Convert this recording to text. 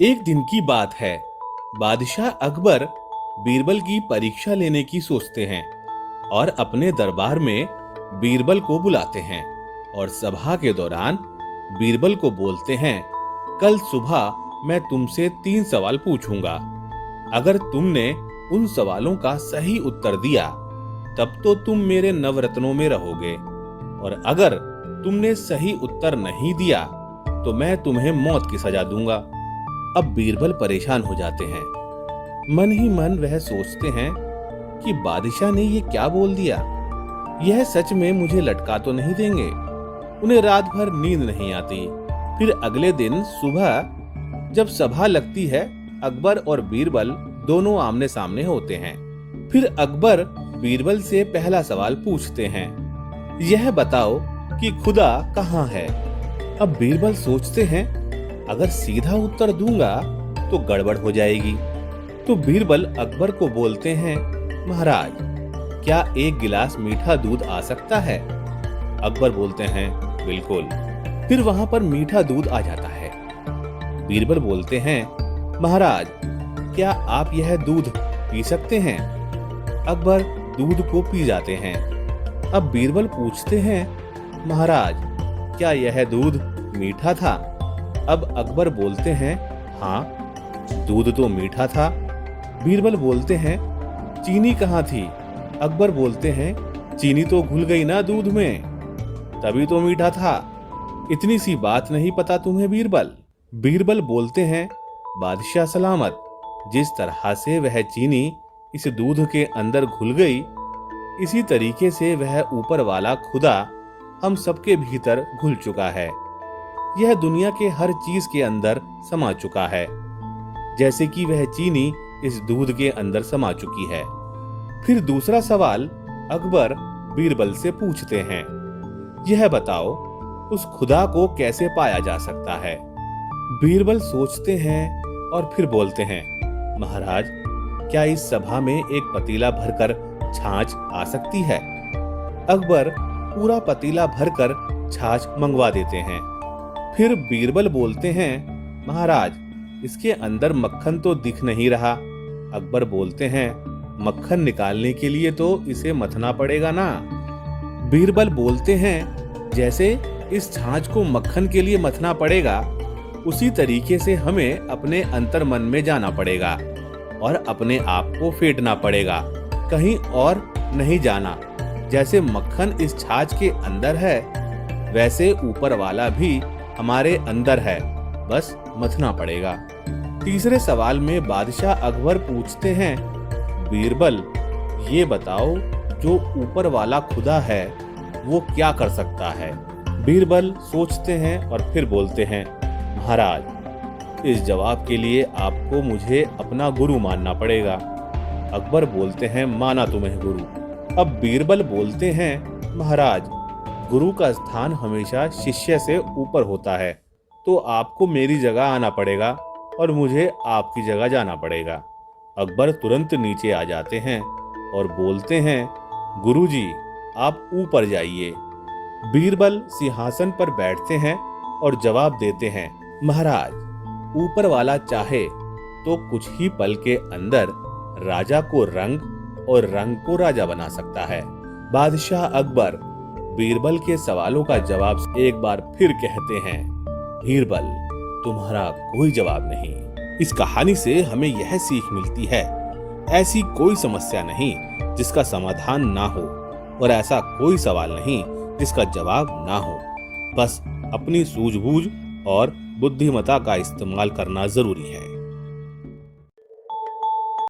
एक दिन की बात है। बादशाह अकबर बीरबल की परीक्षा लेने की सोचते हैं और अपने दरबार में बीरबल को बुलाते हैं और सभा के दौरान बीरबल को बोलते हैं, कल सुबह मैं तुमसे 3 सवाल पूछूंगा। अगर तुमने उन सवालों का सही उत्तर दिया तब तो तुम मेरे नवरत्नों में रहोगे, और अगर तुमने सही उत्तर नहीं दिया तो मैं तुम्हें मौत की सजा दूंगा। अब बीरबल परेशान हो जाते हैं। मन ही मन वह सोचते हैं कि बादशाह ने ये क्या बोल दिया, यह सच में मुझे लटका तो नहीं देंगे। उन्हें रात भर नींद नहीं आती। फिर अगले दिन सुबह जब सभा लगती है, अकबर और बीरबल दोनों आमने सामने होते हैं। फिर अकबर बीरबल से पहला सवाल पूछते हैं, यह बताओ कि खुदा कहाँ है। अब बीरबल सोचते हैं, अगर सीधा उत्तर दूंगा तो गड़बड़ हो जाएगी। तो बीरबल अकबर को बोलते हैं, महाराज, क्या 1 गिलास मीठा दूध आ सकता है। अकबर बोलते हैं, बिल्कुल। फिर वहां पर मीठा दूध आ जाता है। बीरबल बोलते हैं, महाराज, क्या आप यह दूध पी सकते हैं। अकबर दूध को पी जाते हैं। अब बीरबल पूछते हैं, महाराज, क्या यह दूध मीठा था। अब अकबर बोलते हैं, हाँ, दूध तो मीठा था। बीरबल बोलते हैं, चीनी कहाँ थी। अकबर बोलते हैं, चीनी तो घुल गई ना दूध में, तभी तो मीठा था। इतनी सी बात नहीं पता तुम्हें बीरबल। बीरबल बोलते हैं, बादशाह सलामत, जिस तरह से वह चीनी इस दूध के अंदर घुल गई, इसी तरीके से वह ऊपर वाला खुदा हम सबके भीतर घुल चुका है। यह दुनिया के हर चीज के अंदर समा चुका है, जैसे कि वह चीनी इस दूध के अंदर समा चुकी है। फिर दूसरा सवाल अकबर बीरबल से पूछते हैं, यह बताओ उस खुदा को कैसे पाया जा सकता है। बीरबल सोचते हैं और फिर बोलते हैं, महाराज, क्या इस सभा में एक पतीला भरकर छाछ आ सकती है। अकबर पूरा पतीला भरकर छाछ मंगवा देते हैं। फिर बीरबल बोलते हैं, महाराज, इसके अंदर मक्खन तो दिख नहीं रहा। अकबर बोलते हैं, मक्खन निकालने के लिए तो इसे मथना पड़ेगा ना। बीरबल बोलते हैं, जैसे इस छाछ को मक्खन के लिए मथना पड़ेगा, उसी तरीके से हमें अपने अंतर मन में जाना पड़ेगा और अपने आप को फेंटना पड़ेगा, कहीं और नहीं जाना। जैसे मक्खन इस छाछ के अंदर है, वैसे ऊपर वाला भी हमारे अंदर है, बस मथना पड़ेगा। तीसरे सवाल में बादशाह अकबर पूछते हैं, बीरबल, ये बताओ, जो ऊपर वाला खुदा है वो क्या कर सकता है। बीरबल सोचते हैं और फिर बोलते हैं, महाराज, इस जवाब के लिए आपको मुझे अपना गुरु मानना पड़ेगा। अकबर बोलते हैं, माना तुम्हें गुरु। अब बीरबल बोलते हैं, महाराज, गुरु का स्थान हमेशा शिष्य से ऊपर होता है, तो आपको मेरी जगह आना पड़ेगा और मुझे आपकी जगह जाना पड़ेगा। अकबर तुरंत नीचे आ जाते हैं और बोलते हैं, गुरुजी, आप ऊपर जाइए। बीरबल सिंहासन पर बैठते हैं और जवाब देते हैं, महाराज, ऊपर वाला चाहे तो कुछ ही पल के अंदर राजा को रंग और रंग को राजा बना सकता है। बादशाह अकबर बीरबल के सवालों का जवाब एक बार फिर कहते हैं, बीरबल, तुम्हारा कोई जवाब नहीं। इस कहानी से हमें यह सीख मिलती है, ऐसी कोई समस्या नहीं जिसका समाधान ना हो, और ऐसा कोई सवाल नहीं जिसका जवाब ना हो। बस अपनी सूझबूझ और बुद्धिमत्ता का इस्तेमाल करना जरूरी है।